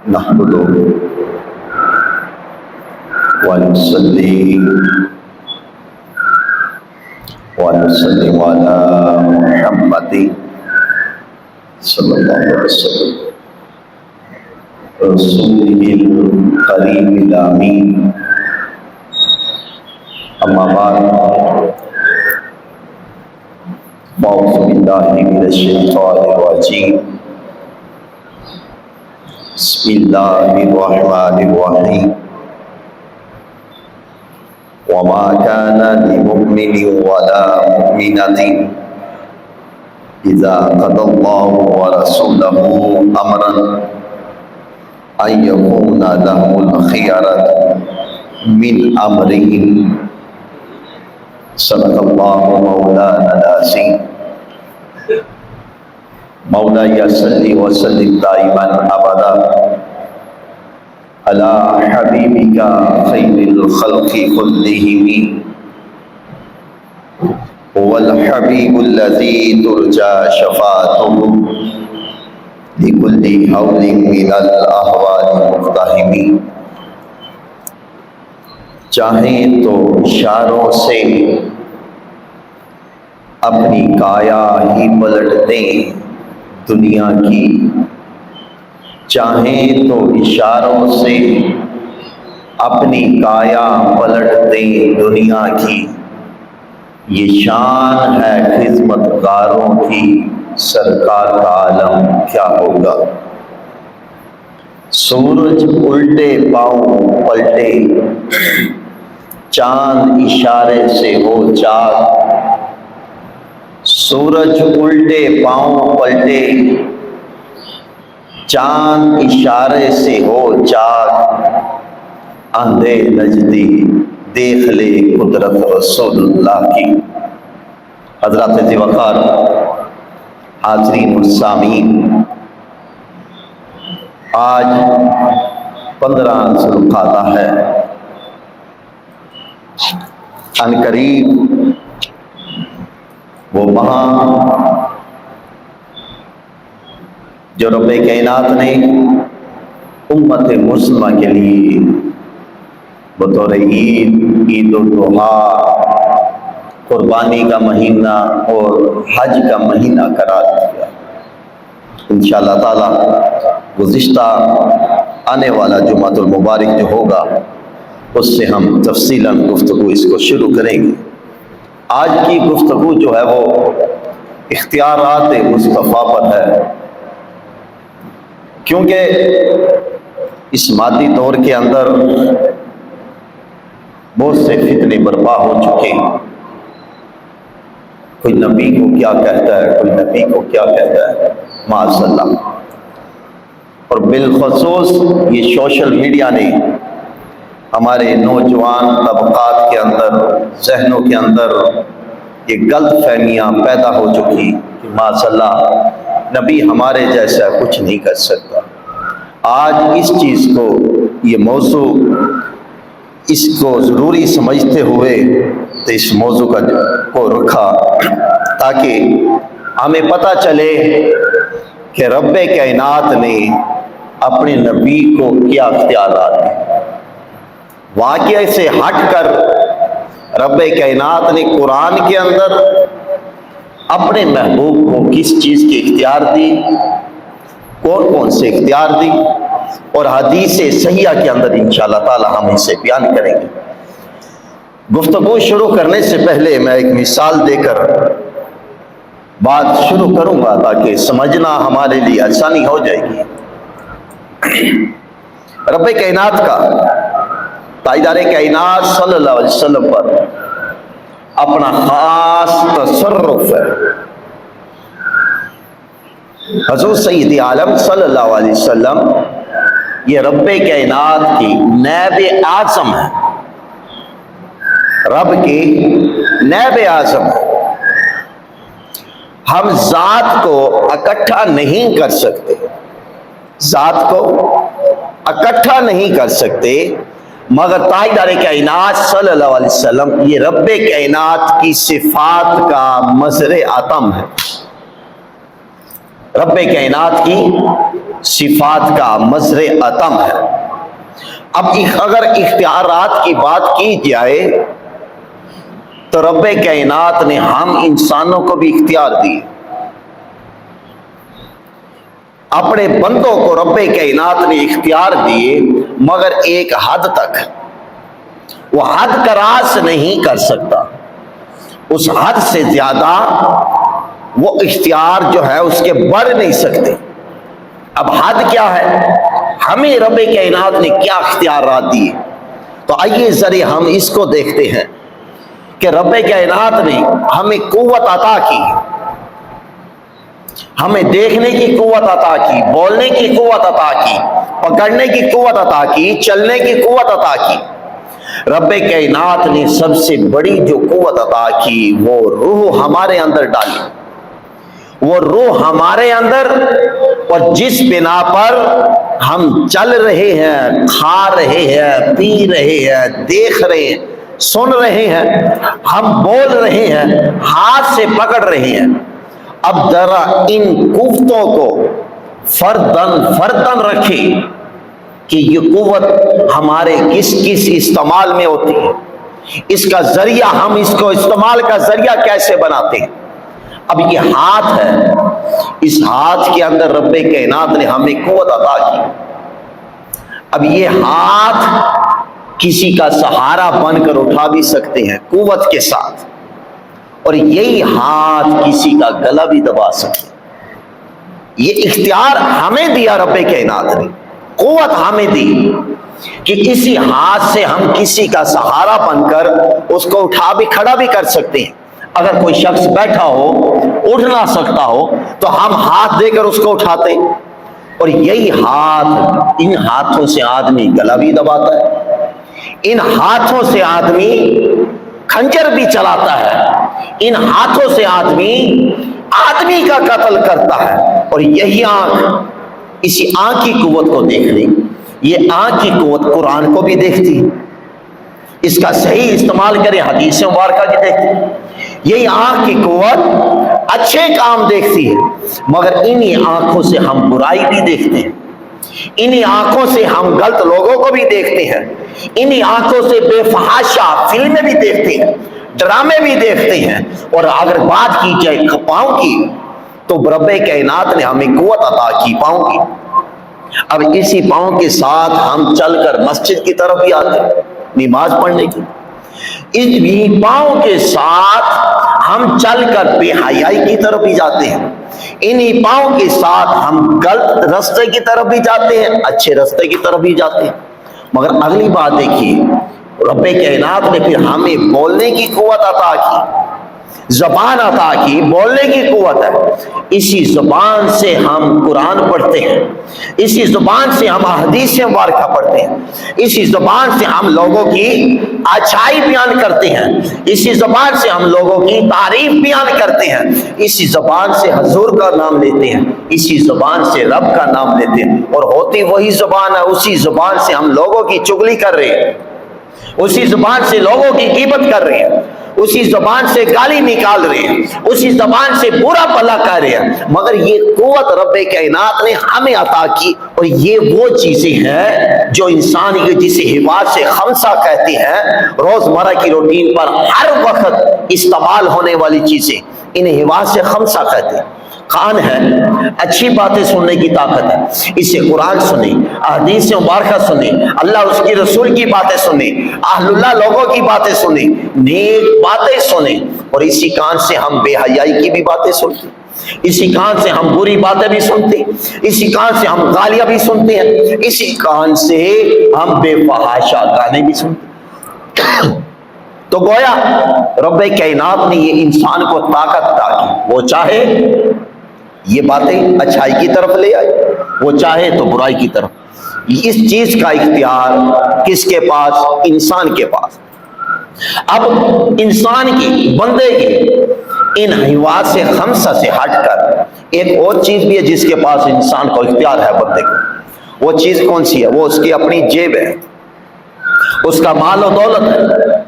نحمده ونصلي ونسلم على محمد صلى الله عليه وسلم رسوله الكريم الأمين. أما بعد فأعوذ بالله من الشيطان الرجيم. بسم الله الرحمن الرحيم. وما كان لمؤمن ولا مؤمنة إذا قضى الله ورسوله أمرا أن يكون لهم الخيرة من أمرهم. صدق الله مولانا العظيم. مولاي صل وسلم دائما أبدا على حبيبك خير الخلق كلهم. هو الحبيب الذي ترجى شفاعته لكل حول من الأهوال مقتحم. چاہیں تو اشاروں سے اپنی کایا ہی پلٹ دیں دنیا کی. چاہیں تو اشاروں سے اپنی کایا پلٹ دیں دنیا کی. یہ شان ہے خدمت گاروں کی، سرکار کا عالم کیا ہوگا. سورج الٹے پاؤں پلٹے، چاند اشارے سے ہو چاک. سورج الٹے پاؤں پلٹے، چاند اشارے سے ہو چاک. اندھے نجدی دیکھ لے قدرت رسول اللہ کی. حضرات ذی وقار حاضرین السامعین، آج 15 ذوالقعدہ ہے. ان قریب وہ وہاں جو رب کائنات نے امت مسلمہ کے لیے بطور عید الاضحیٰ، قربانی کا مہینہ اور حج کا مہینہ قرار دیا. انشاءاللہ تعالی گزشتہ آنے والا جمعۃ المبارک جو ہوگا اس سے ہم تفصیلاً گفتگو اس کو شروع کریں گے. آج کی گفتگو جو ہے وہ اختیارات مصطفیٰ پر ہے، کیونکہ اس مادی دور کے اندر بہت سے فتنے برپا ہو چکے ہیں. کوئی نبی کو کیا کہتا ہے، کوئی نبی کو کیا کہتا ہے، معاذ اللہ. اور بالخصوص یہ سوشل میڈیا نے ہمارے نوجوان طبقات کے اندر، ذہنوں کے اندر یہ غلط فہمیاں پیدا ہو چکی کہ معاذ اللہ نبی ہمارے جیسا کچھ نہیں کر سکتا. آج اس چیز کو، یہ موضوع اس کو ضروری سمجھتے ہوئے تو اس موضوع کو رکھا تاکہ ہمیں پتہ چلے کہ رب کائنات نے اپنے نبی کو کیا اختیارات ہیں. واقعہ سے ہٹ کر رب کائنات نے قرآن کے اندر اپنے محبوب کو کس چیز کی اختیار دی، کون کون سے اختیار دی، اور حدیث صحیحہ کے اندر انشاءاللہ تعالی ہم اسے بیان کریں گے. گفتگو شروع کرنے سے پہلے میں ایک مثال دے کر بات شروع کروں گا تاکہ سمجھنا ہمارے لیے آسانی ہو جائے گی. رب کائنات کا، تاجدار کائنات صلی اللہ علیہ وسلم پر اپنا خاص تصرف ہے. حضور سید عالم صلی اللہ علیہ وسلم یہ رب کائنات کی نائب اعظم ہے، رب کی نائب اعظم ہے. ہم ذات کو اکٹھا نہیں کر سکتے، ذات کو اکٹھا نہیں کر سکتے، مگر تاجدار کائنات صلی اللہ علیہ وسلم یہ رب کائنات کی صفات کا مظہر عتم ہے. رب کائنات کی صفات کا مظہر اتم ہے۔ اب اگر اختیارات کی بات کی جائے تو رب کائنات نے ہم انسانوں کو بھی اختیار دیے، اپنے بندوں کو رب کائنات نے اختیار دیے، مگر ایک حد تک۔ وہ حد کراس نہیں کر سکتا، اس حد سے زیادہ وہ اختیار جو ہے اس کے بڑھ نہیں سکتے۔ اب حد کیا ہے؟ ہمیں رب کائنات نے کیا اختیارات دیے؟ تو آئیے ذرا ہم اس کو دیکھتے ہیں کہ رب کائنات نے ہمیں قوت عطا کی، ہمیں دیکھنے کی قوت عطا کی، بولنے کی قوت عطا کی، پکڑنے کی قوت عطا کی، چلنے کی قوت عطا کی۔ رب کائنات نے سب سے بڑی جو قوت عطا کی وہ روح ہمارے اندر ڈالی، وہ روح ہمارے اندر، اور جس بنا پر ہم چل رہے ہیں، کھا رہے ہیں، پی رہے ہیں، دیکھ رہے ہیں، سن رہے ہیں، ہم بول رہے ہیں، ہاتھ سے پکڑ رہے ہیں۔ اب ذرا ان قوتوں کو فردن فردن رکھے کہ یہ قوت ہمارے کس کس استعمال میں ہوتی ہے، اس کا ذریعہ، ہم اس کو استعمال کا ذریعہ کیسے بناتے ہیں۔ اب یہ ہاتھ ہے، اس ہاتھ کے اندر رب کائنات نے ہمیں قوت عطا کی۔ اب یہ ہاتھ کسی کا سہارا بن کر اٹھا بھی سکتے ہیں قوت کے ساتھ، اور یہی ہاتھ کسی کا گلا بھی دبا سکتے ہیں۔ یہ اختیار ہمیں دیا رب کائنات نے، قوت ہمیں دی کہ اسی ہاتھ سے ہم کسی کا سہارا بن کر اس کو اٹھا بھی کھڑا بھی کر سکتے ہیں۔ اگر کوئی شخص بیٹھا ہو، اٹھ نہ سکتا ہو، تو ہم ہاتھ دے کر اس کو اٹھاتے، اور یہی ہاتھ، ان ہاتھوں سے آدمی گلا بھی دباتا ہے، ان ہاتھوں سے آدمی خنجر بھی چلاتا ہے، ان ہاتھوں سے آدمی کا قتل کرتا ہے۔ اور یہی آنکھ، اسی آنکھ کی قوت کو دیکھ لیں، یہ آنکھ کی قوت قرآن کو بھی دیکھتی ہے، اس کا صحیح استعمال کریں حدیث مبارکہ کی دیکھتی ہے۔ یہی آنکھ کی قوت اچھے کام دیکھتی ہے، مگر انہی آنکھوں سے ہم برائی بھی دیکھتے ہیں، انہی آنکھوں سے ہم غلط لوگوں کو بھی دیکھتے ہیں، انہی آنکھوں سے بے فحاشہ فلمیں بھی دیکھتے ہیں، ڈرامے بھی دیکھتے ہیں۔ اور اگر بات کی جائے پاؤں کی، تو رب کائنات نے ہمیں قوت عطا کی پاؤں کی۔ اب اسی پاؤں کے ساتھ ہم چل کر مسجد کی طرف بھی آتے ہیں نماز پڑھنے کی، اس پاؤں کے ساتھ ہم چل کر بے حیائی کی طرف بھی جاتے ہیں، انہی پاؤں کے ساتھ ہم غلط راستے کی طرف بھی جاتے ہیں، اچھے راستے کی طرف بھی جاتے ہیں۔ مگر اگلی بات دیکھیے، رب کائنات نے پھر ہمیں بولنے کی قوت عطا کی، زبان عطا کی، بولنے کی قوت ہے۔ اسی زبان سے ہم قرآن پڑھتے ہیں، اسی زبان سے ہم احادیث مبارکہ پڑھتے ہیں، اسی زبان سے ہم لوگوں کی اچھائی بیان کرتے ہیں، اسی زبان سے ہم لوگوں کی تعریف بیان کرتے ہیں، اسی زبان سے حضور کا نام لیتے ہیں، اسی زبان سے رب کا نام لیتے ہیں، اور ہوتی وہی زبان ہے، اسی زبان سے ہم لوگوں کی چغلی کر رہے ہیں، اسی زبان سے لوگوں کی غیبت کر رہے ہیں، اسی زبان سے گالی نکال رہے ہیں، اسی زبان سے برا بھلا کہہ رہے ہیں۔ مگر یہ قوت رب کائنات نے ہمیں عطا کی، اور یہ وہ چیزیں ہیں جو انسان جسے حواس خمسہ کہتے ہیں، روزمرہ کی روٹین پر ہر وقت استعمال ہونے والی چیزیں، انہیں حواس خمسہ کہتے ہیں۔ کان ہے، اچھی باتیں سننے کی طاقت ہے، اسے قرآن سنیں، احادیث مبارکہ سنیں، اللہ اس کی رسول کی باتیں سنیں، اہل اللہ لوگوں کی باتیں سنیں، نیک باتیں سنیں۔ اور اسی کان سے ہم بے حیائی کی بھی باتیں سنتے ہیں، اسی کان سے ہم بری باتیں بھی سنتے ہیں، اسی کان سے ہم گالیاں بھی سنتے ہیں، اسی کان سے ہم بے فحاشہ گانے بھی سنتے ہیں۔ تو گویا رب کائنات نے یہ انسان کو طاقت عطا کی، وہ چاہے یہ باتیں اچھائی کی طرف لے آئے، وہ چاہے تو برائی کی طرف۔ اس چیز کا اختیار کس کے پاس؟ انسان کے پاس۔ اب انسان کی، بندے کی ان حواس خمسہ سے ہٹ کر ایک اور چیز بھی ہے جس کے پاس انسان کو اختیار ہے بندے کو۔ وہ چیز کون سی ہے؟ وہ اس کی اپنی جیب ہے، اس کا مال و دولت ہے۔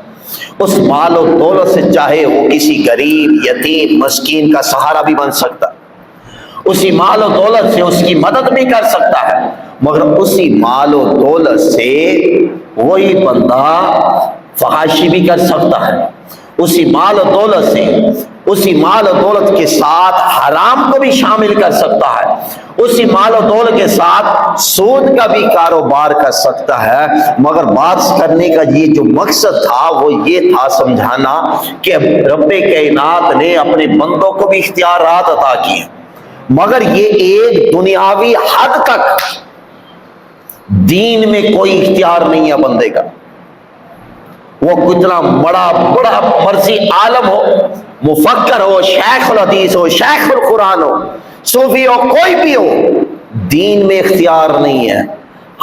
اس مال و دولت سے چاہے وہ کسی غریب، یتیم، مسکین کا سہارا بھی بن سکتا، اسی مال و دولت سے اس کی مدد بھی کر سکتا ہے، مگر اسی مال و دولت سے وہی بندہ فحاشی بھی کر سکتا ہے، اسی مال و دولت سے، اسی مال و دولت کے ساتھ حرام کو بھی شامل کر سکتا ہے، اسی مال و دولت کے ساتھ سود کا بھی کاروبار کر سکتا ہے۔ مگر بات کرنے کا یہ جو مقصد تھا وہ یہ تھا سمجھانا کہ رب کائنات نے اپنے بندوں کو بھی اختیارات عطا کیے، مگر یہ ایک دنیاوی حد تک، دین میں کوئی اختیار نہیں ہے بندے کا، وہ کتنا بڑا مرضی عالم ہو، مفکر ہو، شیخ الحدیث ہو، شیخ القرآن ہو، صوفی ہو، کوئی بھی ہو، دین میں اختیار نہیں ہے۔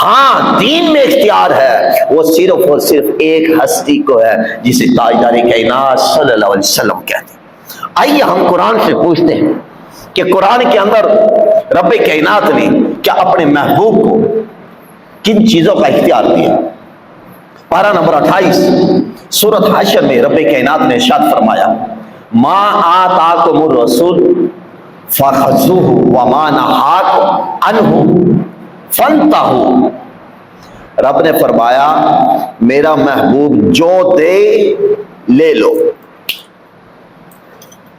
ہاں دین میں اختیار ہے، وہ صرف اور صرف ایک ہستی کو ہے جسے تاجدار کائنات صلی اللہ علیہ وسلم کہتے ہیں۔ آئیے ہم قرآن سے پوچھتے ہیں کہ قرآن کے اندر رب کائنات نے کیا اپنے محبوب کو کن چیزوں کا اختیار دیا۔ پارہ نمبر 28 سورۃ حشر میں رب کائنات نے ارشاد فرمایا، ما آتاکم الرسول فخذوہ وما نہاکم عنہ فانتہوا۔ رب نے فرمایا میرا محبوب جو دے لے لو۔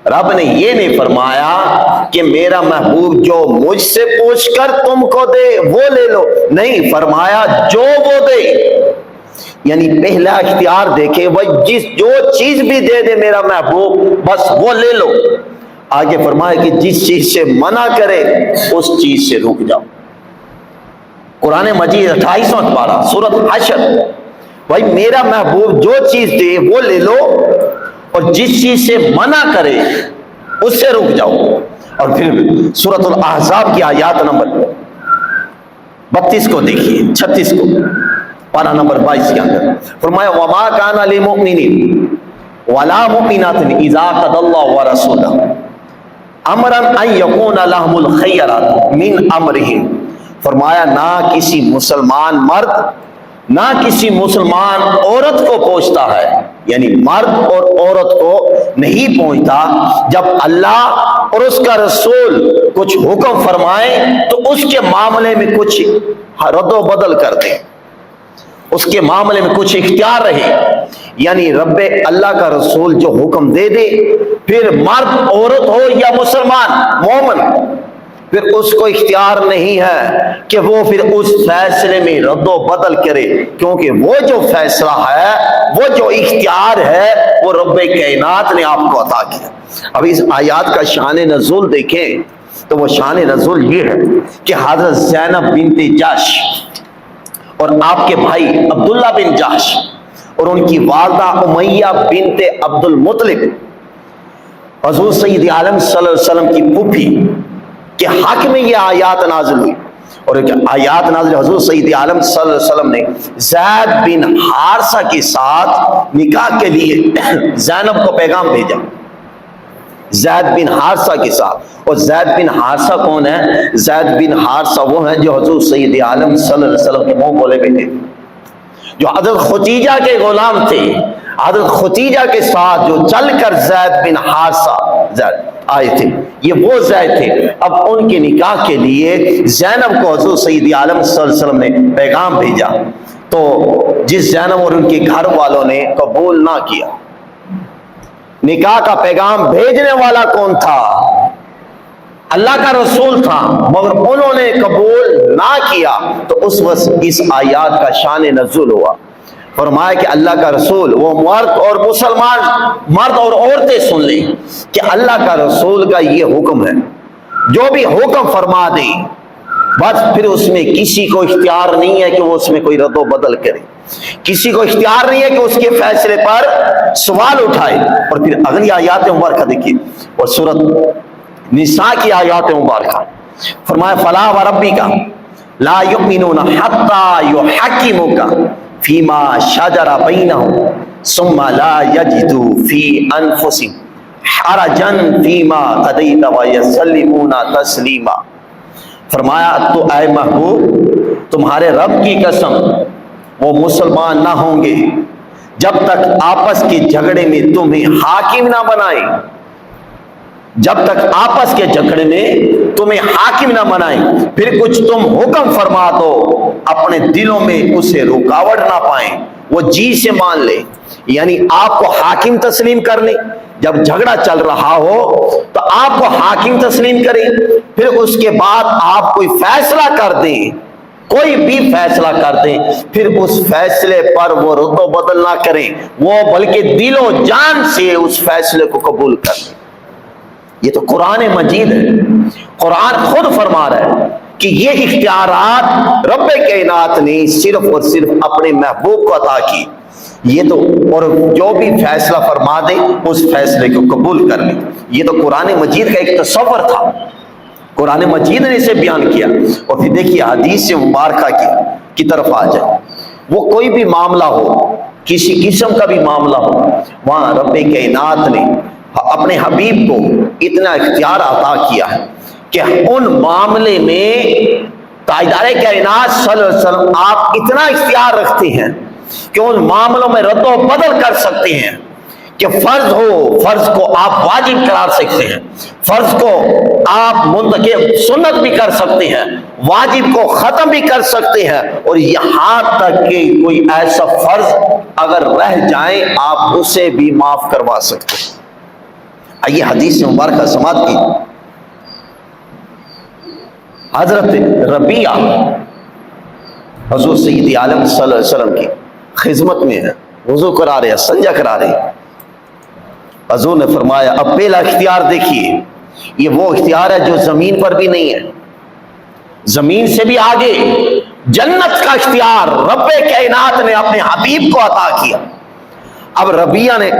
رب نے یہ نہیں فرمایا کہ میرا محبوب جو مجھ سے پوچھ کر تم کو دے وہ لے لو، نہیں، فرمایا جو وہ دے، یعنی پہلا اختیار دیکھے وہ جو چیز بھی دے دے میرا محبوب بس وہ لے لو۔ آگے فرمایا کہ جس چیز سے منع کرے اس چیز سے رک جاؤ۔ قرآن مجید 28واں پارہ سورۃ حشر، بھائی میرا محبوب جو چیز دے وہ لے لو اور جس چیز سے منع کرے اس سے رک جاؤ۔ اور پھر سورۃ الاحزاب کی آیات نمبر 32 کو دیکھیے، 36 کو، پارہ نمبر 22 کے اندر فرمایا وما کان للمؤمن ولا مؤمنۃ اذا قضى الله ورسوله امرا ان يكون لهم الخيرۃ من امرهم۔ فرمایا نہ کسی مسلمان مرد نہ کسی مسلمان عورت کو پہنچتا ہے، یعنی مرد اور عورت کو نہیں پہنچتا جب اللہ اور اس کا رسول کچھ حکم فرمائے تو اس کے معاملے میں کچھ رد و بدل کر دیں، اس کے معاملے میں کچھ اختیار رہے، یعنی رب اللہ کا رسول جو حکم دے دے، پھر مرد عورت ہو یا مسلمان مومن، پھر اس کو اختیار نہیں ہے کہ وہ پھر اس فیصلے میں رد و بدل کرے، کیونکہ وہ جو فیصلہ ہے، وہ جو اختیار ہے وہ رب کائنات نے آپ کو عطا کیا۔ اب اس آیات کا شان نزول دیکھیں تو وہ شان نزول یہ ہے کہ حضرت زینب بنت جحش اور آپ کے بھائی عبداللہ بن جحش اور ان کی والدہ امیہ بنت عبد المطلب حضور سید عالم صلی اللہ علیہ وسلم کی پھوپھی کے حق میں یہ آیات نازل ہوئی، اور آیات نازل حضور سید عالم صلی اللہ علیہ وسلم نے زید بن حارثہ کے ساتھ نکاح کے لیے زینب کو پیغام بھیجا، زید بن حارثہ کے ساتھ۔ اور زید بن حارثہ کون ہے؟ زید بن حارثہ وہ ہیں جو حضور سید عالم صلی اللہ علیہ وسلم کے منہ بولے میں تھے، جو حضرت ختیجہ کے غلام تھے، حضرت ختیجہ کے ساتھ جو چل کر زید بن حارثہ زید آئے تھے، یہ وہ زید تھے۔ اب ان کے نکاح کے لیے زینب کو حضور سید عالم صلی اللہ علیہ وسلم نے پیغام بھیجا، تو جس زینب اور ان کے گھر والوں نے قبول نہ کیا۔ نکاح کا پیغام بھیجنے والا کون تھا؟ اللہ کا رسول تھا، مگر انہوں نے قبول نہ کیا، تو اس وقت اس آیات کا شان نزول ہوا۔ فرمایا کہ اللہ کا رسول، وہ مرد اور مسلمان مرد اور عورتیں سن لیں کہ اللہ کا رسول کا یہ حکم ہے، جو بھی حکم فرما دے بس پھر اس میں کسی کو اختیار نہیں ہے کہ وہ اس میں کوئی رد و بدل کرے، کسی کو اختیار نہیں ہے کہ اس کے فیصلے پر سوال اٹھائے۔ اور پھر اگلی آیات مبارکہ دیکھیے، اور سورۃ نساء کی آیات مبارکہ فرمایا فلا وربک لا یؤمنون حتی یحکموک فیما شجر بینہم ثم لا یجدوا فی انفسہم حرجا فیما قضیت ویسلمون تسلیما۔ فرمایا تو اے محبوب تمہارے رب کی قسم وہ مسلمان نہ ہوں گے جب تک آپس کے جھگڑے میں تمہیں حاکم نہ بنائیں، جب تک آپس کے جھگڑے میں تمہیں حاکم نہ بنائیں، پھر کچھ تم حکم فرما دو، اپنے دلوں میں اسے رکاوٹ نہ پائیں، وہ جی سے مان لے، یعنی آپ کو حاکم تسلیم کر لیں۔ جب جھگڑا چل رہا ہو تو آپ کو حاکم تسلیم کریں، پھر اس کے بعد آپ کوئی فیصلہ کر دیں، کوئی بھی فیصلہ کر دیں، پھر اس فیصلے پر وہ رد و بدل نہ کریں، وہ بلکہ دل و جان سے اس فیصلے کو قبول کر لیں۔ یہ تو قرآن مجید ہے، قرآن خود فرما رہا ہے کہ یہ اختیارات رب کائنات نے صرف اور صرف اپنے محبوب کو عطا کی، یہ تو اور جو بھی فیصلہ فرما دے اس فیصلے کو قبول کر لیں۔ یہ تو قرآن مجید کا ایک تصور تھا، قرآن مجید نے اسے بیان کیا۔ اور پھر دیکھیے حدیث مبارکہ کی طرف آ جائے، وہ کوئی بھی معاملہ ہو، کسی قسم کا بھی معاملہ ہو، وہاں رب کائنات نے اپنے حبیب کو اتنا اختیار عطا کیا ہے کہ ان معاملے میں تاجدار کائنات صلی اللہ علیہ وسلم آپ اتنا اختیار رکھتے ہیں کہ ان معاملوں میں رد و بدل کر سکتے ہیں، کہ فرض ہو، فرض کو آپ واجب قرار سکتے ہیں، فرض کو آپ منتخب سنت بھی کر سکتے ہیں، واجب کو ختم بھی کر سکتے ہیں، اور یہاں تک کہ کوئی ایسا فرض اگر رہ جائیں آپ اسے بھی معاف کروا سکتے ہیں۔ آئیے حدیث مبارکہ سماعت کی۔ حضرت ربیعہ حضور سید عالم صلی اللہ علیہ وسلم کی خدمت میں ہے، وضو کرا رہے ہیں، سنجا کرا رہے ہیں۔ حضور نے فرمایا اب پہلا اختیار دیکھیے، یہ وہ اختیار ہے جو زمین پر بھی نہیں ہے، زمین سے بھی آگے جنت کا اختیار رب کائنات نے اپنے حبیب کو عطا کیا۔ اب ربیعہ نے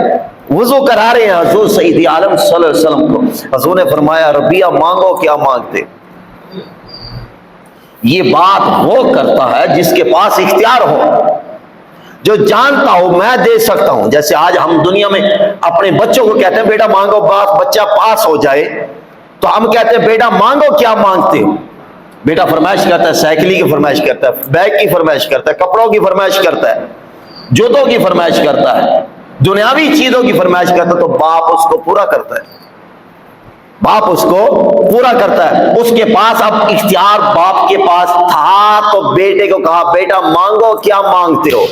وضو کرا رہے ہیں حضور سید عالم صلی اللہ علیہ وسلم کو، حضور نے فرمایا ربیعہ مانگو کیا مانگتے۔ یہ بات وہ کرتا ہے جس کے پاس اختیار ہو، جو جانتا ہو میں دے سکتا ہوں۔ جیسے آج ہم دنیا میں اپنے بچوں کو کہتے ہیں بیٹا مانگو، بچہ پاس ہو جائے تو ہم کہتے ہیں بیٹا مانگو کیا مانگتے ہو۔ بیٹا فرمائش کرتا ہے، سائیکل کی فرمائش کرتا ہے، بیگ کی فرمائش کرتا ہے، کپڑوں کی فرمائش کرتا ہے، جوتوں کی فرمائش کرتا ہے، دنیاوی چیزوں کی فرمائش کرتا ہے، تو باپ اس کو پورا کرتا ہے، باپ اس کو پورا کرتا ہے۔ اس کے پاس اب اختیار باپ کے پاس تھا تو بیٹے کو کہا بیٹا مانگو کیا مانگتے ہو،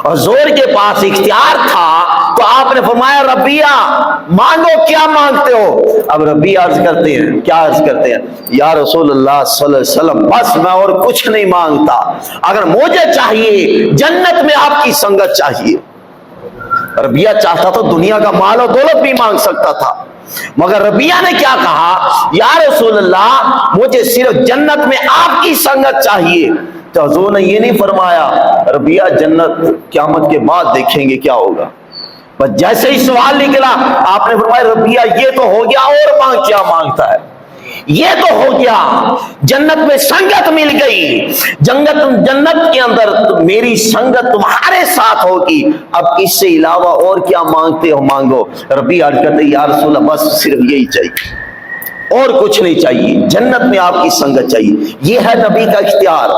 اور زور کے پاس اختیار تھا تو آپ نے فرمایا ربیعہ مانگو کیا مانگتے ہو۔ اب ربیعہ عرض کرتے ہیں، کیا عرض کرتے ہیں، یا رسول اللہ صلی اللہ علیہ وسلم بس میں اور کچھ نہیں مانگتا، اگر مجھے چاہیے جنت میں آپ کی سنگت چاہیے۔ ربیعہ چاہتا تو دنیا کا مال و دولت بھی مانگ سکتا تھا، مگر ربیعہ نے کیا کہا، یا رسول اللہ مجھے صرف جنت میں آپ کی سنگت چاہیے۔ تو حضور نے یہ نہیں فرمایا ربیعہ جنت قیامت کے بعد دیکھیں گے کیا ہوگا، بس جیسے ہی سوال نکلا آپ نے فرمایا ربیعہ یہ تو ہو گیا، اور مانگ کیا مانگتا ہے، یہ تو ہو گیا، جنت میں سنگت مل گئی، جنت کے اندر میری سنگت تمہارے ساتھ ہوگی، اب اس سے علاوہ اور کیا مانگتے ہو مانگو۔ ربیعہ عرض کرتے یا رسول اللہ بس صرف یہی چاہیے، اور کچھ نہیں چاہیے، جنت میں آپ کی سنگت چاہیے۔ یہ ہے نبی کا اختیار،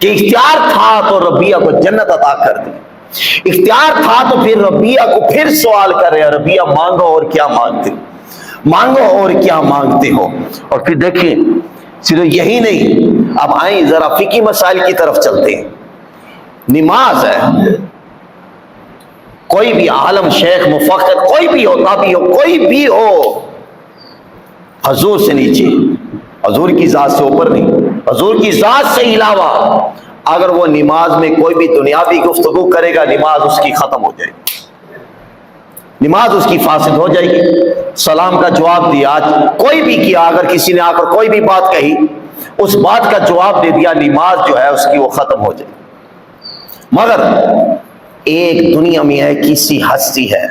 کہ اختیار تھا تو ربیعہ کو جنت عطا کر دی، اختیار تھا تو پھر ربیعہ کو پھر سوال کر رہے ہیں ربیعہ مانگو اور کیا مانگتے، مانگو اور کیا مانگتے ہو۔ اور پھر دیکھیں صرف یہی نہیں، اب آئیں ذرا فقہی مسائل کی طرف چلتے ہیں۔ نماز ہے، کوئی بھی عالم شیخ مفکر کوئی بھی ہوتا بھی ہو، کوئی بھی ہو، حضور سے نیچے، حضور کی ذات سے اوپر نہیں، حضور کی ذات سے علاوہ اگر وہ نماز میں کوئی بھی دنیاوی گفتگو کرے گا نماز اس کی ختم ہو جائے گی، نماز اس کی فاسد ہو جائے گی۔ سلام کا جواب دیا، آج کوئی بھی کیا، اگر کسی نے آ کر کوئی بھی بات کہی اس بات کا جواب دے دیا، نماز جو ہے اس کی وہ ختم ہو جائے گی۔ مگر ایک دنیا میں ہے کسی ہستی ہے،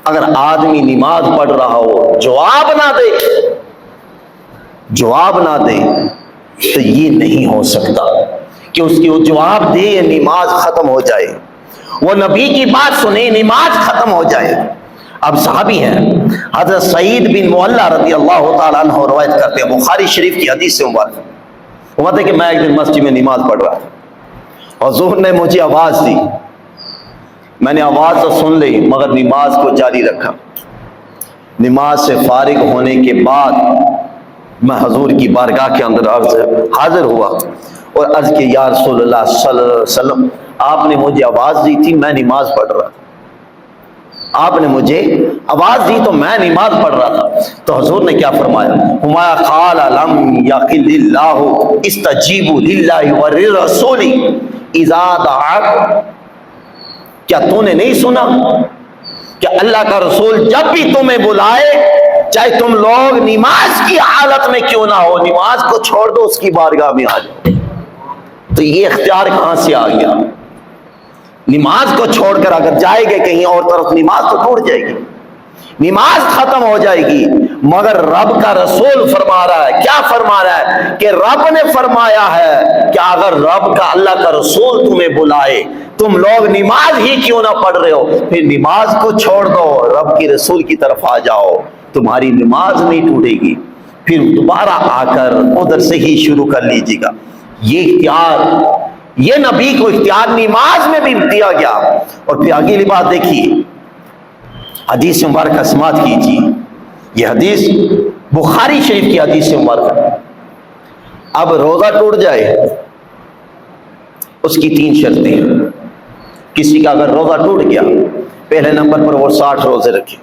اگر آدمی نماز پڑھ رہا ہو جواب نہ دے تو یہ نہیں ہو سکتا کہ اس کی وہ جواب دے نماز ختم ہو جائے، وہ نبی کی بات سنے نماز ختم ہو جائے۔ اب صحابی ہیں حضرت سعید بن معلہ رضی اللہ تعالیٰ عنہ روایت کرتے ہیں، بخاری شریف کی حدیث سے مبارک، وہ کہتے ہیں کہ میں ایک دن مسجد میں نماز پڑھ رہا تھا، حضور نے مجھے آواز دی، میں نے آواز تو سن لی مگر نماز کو جاری رکھا۔ نماز سے فارغ ہونے کے بعد میں حضور کی بارگاہ کے اندر حاضر ہوا اور عرض کہ یا رسول اللہ صلی اللہ علیہ وسلم، آپ نے مجھے آواز دی تھی، میں نماز پڑھ رہا تھا، آپ نے مجھے آواز دی تو میں نماز پڑھ رہا تھا۔ تو حضور نے کیا فرمایا؟ فرمایا قال لم یقل اللہ استجیبوا للہ وللرسول اذا دعاک، کیا تو نے نہیں سنا کہ اللہ کا رسول جب بھی تمہیں بلائے، چاہے تم لوگ نماز کی حالت میں کیوں نہ ہو، نماز کو چھوڑ دو، اس کی بارگاہ میں آ جاؤ۔ تو یہ اختیار کہاں سے آ گیا؟ نماز کو چھوڑ کر اگر جائے گے کہیں اور طرف، نماز تو ٹوٹ جائے گی، نماز ختم ہو جائے گی۔ مگر رب کا رسول فرما رہا ہے، کیا فرما رہا ہے؟ کہ رب نے فرمایا ہے کہ اگر رب کا، اللہ کا رسول تمہیں بلائے، تم لوگ نماز ہی کیوں نہ پڑھ رہے ہو، پھر نماز کو چھوڑ دو، رب کی رسول کی طرف آ جاؤ، تمہاری نماز نہیں ٹوٹے گی، پھر دوبارہ آ کر ادھر سے ہی شروع کر لیجیے گا۔ یہ اختیار، یہ نبی کو اختیار نماز میں بھی دیا گیا۔ اور پھر اگلی بات دیکھیے، حدیث مبارکہ سماعت کیجیے، یہ حدیث بخاری شریف کی حدیث مبارکہ۔ اب روزہ ٹوٹ جائے، اس کی 3 شرطیں ہیں۔ کسی کا اگر روزہ ٹوٹ گیا، پہلے نمبر پر وہ 60 روزے رکھے،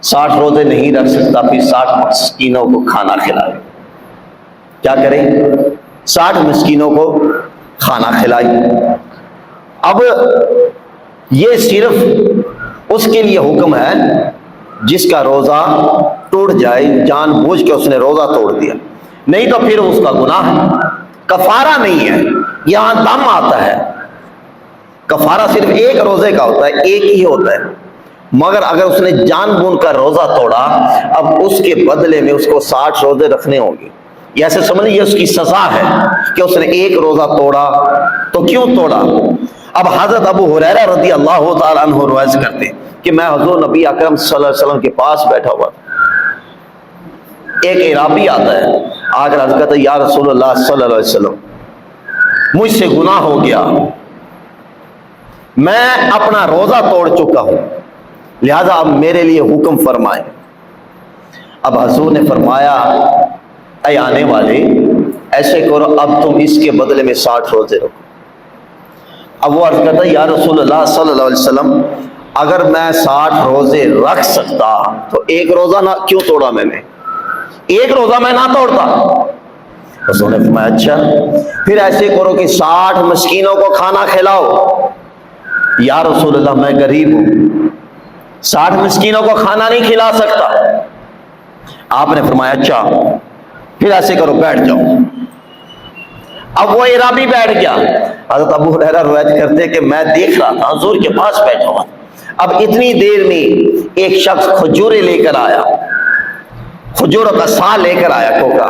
60 روزے نہیں رکھ سکتا، پھر 60 مسکینوں کو کھانا کھلائے۔ کیا کرے؟ 60 مسکینوں کو کھانا کھلائے۔ اب یہ صرف اس کے لیے حکم ہے جس کا روزہ ٹوٹ جائے، جان بوجھ کے اس نے روزہ توڑ دیا، نہیں تو پھر اس کا گناہ ہے، کفارہ نہیں ہے۔ یہاں دم آتا ہے، کفارہ صرف ایک روزے کا ہوتا ہے، ایک ہی ہوتا ہے، مگر اگر اس نے جان بوجھ کر روزہ توڑا، اب اس کے بدلے میں اس کو 60 روزے رکھنے ہوں گے۔ یہ ایسے سمجھ لیجیے اس کی سزا ہے کہ اس نے ایک روزہ توڑا، تو کیوں توڑا؟ اب حضرت ابو ہریرہ رضی اللہ تعالیٰ عنہ روایت کرتے کہ میں حضور نبی اکرم صلی اللہ علیہ وسلم کے پاس بیٹھا ہوا تھا، ایک اعرابی آتا ہے، آ کر عرض کرتا ہے یا رسول اللہ صلی اللہ علیہ وسلم، مجھ سے گناہ ہو گیا، میں اپنا روزہ توڑ چکا ہوں، لہذا اب میرے لیے حکم فرمائیں۔ اب حضور نے فرمایا اے آنے والے، ایسے کرو، اب تم اس کے بدلے میں 60 روزے رکھو۔ اب وہ عرض کرتا ہے یا رسول اللہ صلی اللہ علیہ وسلم، اگر میں 60 روزے رکھ سکتا تو ایک روزہ نہ کیوں توڑا میں نے؟ ایک روزہ میں نہ توڑتا۔ رسول نے فرمایا اچھا، پھر ایسے کرو کہ 60 مسکینوں کو کھانا کھلاؤ۔ یا رسول اللہ میں غریب ہوں، 60 مسکینوں کو کھانا نہیں کھلا سکتا۔ آپ نے فرمایا اچھا، پھر ایسے کرو، بیٹھ جاؤ۔ اب وہ اعرابی بیٹھ گیا۔ حضرت ابو ہریرہ روایت کرتے کہ میں دیکھ رہا تھا، حضور کے پاس بیٹھا ہوا، اب اتنی دیر میں ایک شخص کھجورے لے کر آیا، کھجوروں کا سا لے کر آیا ٹوکرا،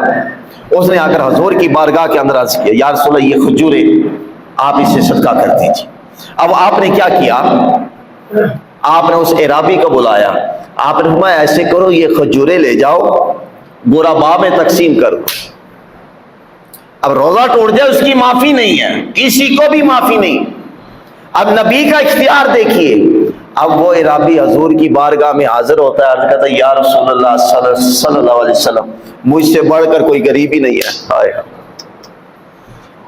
اس نے آ کر حضور کی بارگاہ کے اندر عرض کیا یا رسول اللہ یہ کھجورے آپ اسے صدقہ کر دیجیے۔ اب آپ نے کیا کیا؟ آپ نے اس اعرابی کو بلایا، آپ نے فرمایا ایسے کرو، یہ کھجورے لے جاؤ، غرباء میں تقسیم کرو۔ اب روزہ ٹوٹ جائے اس کی معافی نہیں ہے، کسی کو بھی معافی نہیں۔ اب نبی کا اختیار دیکھیے، اب وہ اعرابی حضور کی بارگاہ میں حاضر ہوتا ہے، عرض کرتا ہے یا رسول اللہ صلی اللہ علیہ وسلم، مجھ سے بڑھ کر کوئی غریب ہی نہیں ہے،